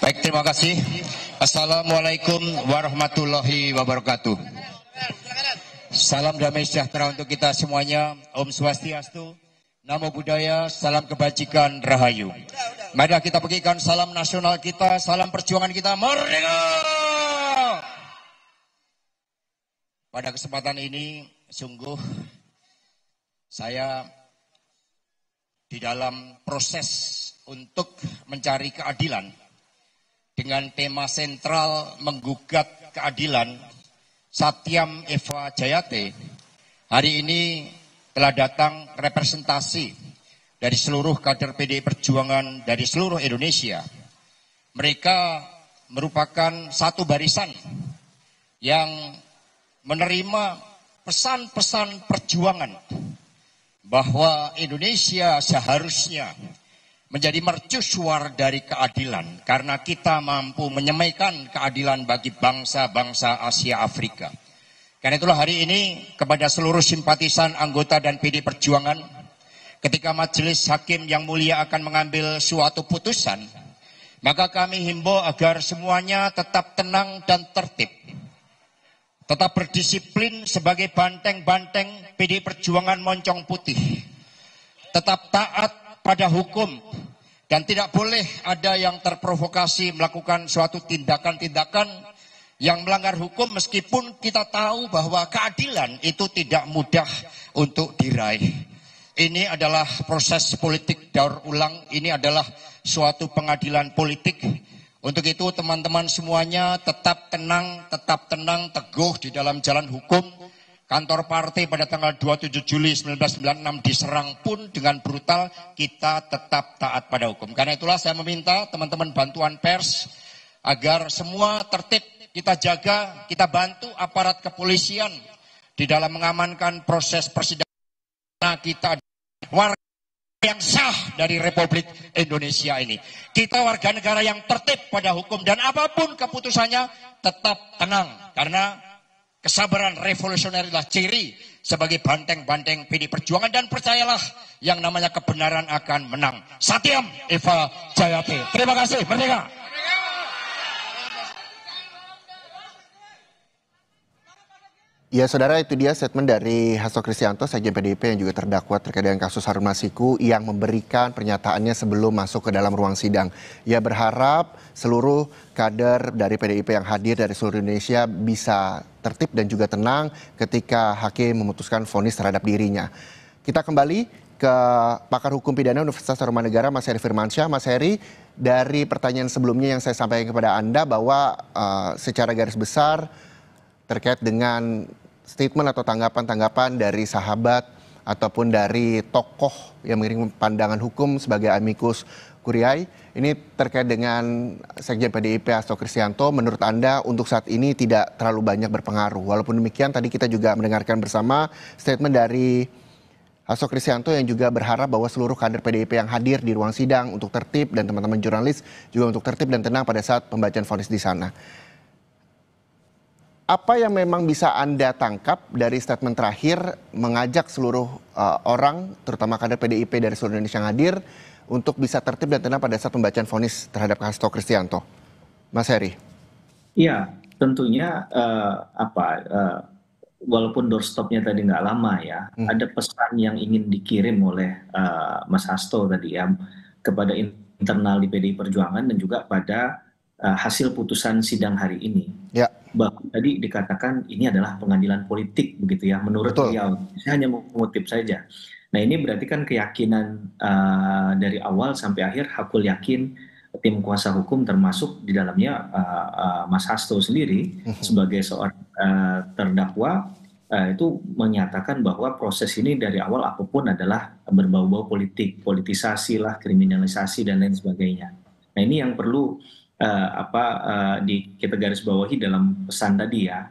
Baik, terima kasih. Assalamualaikum warahmatullahi wabarakatuh. Salam damai sejahtera untuk kita semuanya. Om Swastiastu, Namo Buddhaya, salam kebajikan, rahayu. Mari kita bagikan salam nasional kita, salam perjuangan kita, merdeka! Pada kesempatan ini, sungguh saya di dalam proses untuk mencari keadilan dengan tema sentral menggugat keadilan Satyam Eva Jayate. Hari ini telah datang representasi dari seluruh kader PDI Perjuangan dari seluruh Indonesia. Mereka merupakan satu barisan yang menerima pesan-pesan perjuangan bahwa Indonesia seharusnya menjadi mercusuar dari keadilan karena kita mampu menyemaikan keadilan bagi bangsa-bangsa Asia Afrika. Karena itulah hari ini kepada seluruh simpatisan, anggota dan PDI Perjuangan, ketika majelis hakim yang mulia akan mengambil suatu putusan, maka kami himbau agar semuanya tetap tenang dan tertib. Tetap berdisiplin sebagai banteng-banteng PDI Perjuangan moncong putih. Tetap taat pada hukum dan tidak boleh ada yang terprovokasi melakukan suatu tindakan-tindakan yang melanggar hukum meskipun kita tahu bahwa keadilan itu tidak mudah untuk diraih. Ini adalah proses politik daur ulang, ini adalah suatu pengadilan politik. Untuk itu teman-teman semuanya tetap tenang, teguh di dalam jalan hukum. Kantor partai pada tanggal 27 Juli 1996 diserang pun dengan brutal, kita tetap taat pada hukum. Karena itulah saya meminta teman-teman bantuan pers agar semua tertib kita jaga, kita bantu aparat kepolisian di dalam mengamankan proses persidangan kita warga yang sah dari Republik Indonesia ini. Kita warga negara yang tertib pada hukum dan apapun keputusannya tetap tenang karena kesabaran revolusioner adalah ciri sebagai banteng-banteng PDI Perjuangan dan percayalah yang namanya kebenaran akan menang. Satyam Eva Jayate. Terima kasih. Merdeka. Ya saudara, itu dia statement dari Hasto Kristianto, Sekjen PDIP yang juga terdakwa terkait dengan kasus Harun Masiku yang memberikan pernyataannya sebelum masuk ke dalam ruang sidang. Ia berharap seluruh kader dari PDIP yang hadir dari seluruh Indonesia bisa tertib dan juga tenang ketika hakim memutuskan vonis terhadap dirinya. Kita kembali ke pakar hukum pidana Universitas Tarumanegara, Mas Heri Firmansyah. Mas Heri, dari pertanyaan sebelumnya yang saya sampaikan kepada Anda bahwa secara garis besar terkait dengan statement atau tanggapan-tanggapan dari sahabat ataupun dari tokoh yang mengirim pandangan hukum sebagai amicus curiae, ini terkait dengan Sekjen PDIP Hasto Kristianto, menurut Anda untuk saat ini tidak terlalu banyak berpengaruh. Walaupun demikian tadi kita juga mendengarkan bersama statement dari Hasto Kristianto yang juga berharap bahwa seluruh kader PDIP yang hadir di ruang sidang untuk tertib dan teman-teman jurnalis juga untuk tertib dan tenang pada saat pembacaan vonis di sana. Apa yang memang bisa Anda tangkap dari statement terakhir mengajak seluruh orang, terutama kader PDIP dari seluruh Indonesia yang hadir, untuk bisa tertib dan tenang pada saat pembacaan vonis terhadap Hasto Kristianto? Mas Heri. Iya, tentunya walaupun doorstopnya tadi nggak lama ya, ada pesan yang ingin dikirim oleh Mas Hasto tadi ya kepada internal di PDI Perjuangan dan juga pada hasil putusan sidang hari ini. Ya. Bahwa tadi dikatakan ini adalah pengadilan politik begitu ya, menurut beliau. Saya hanya mengutip saja. Nah ini berarti kan keyakinan dari awal sampai akhir Hakul yakin tim kuasa hukum termasuk di dalamnya Mas Hasto sendiri sebagai seorang terdakwa itu menyatakan bahwa proses ini dari awal apapun adalah berbau-bau politik, politisasi lah, kriminalisasi dan lain sebagainya. Nah ini yang perlu kita garis bawahi dalam pesan tadi ya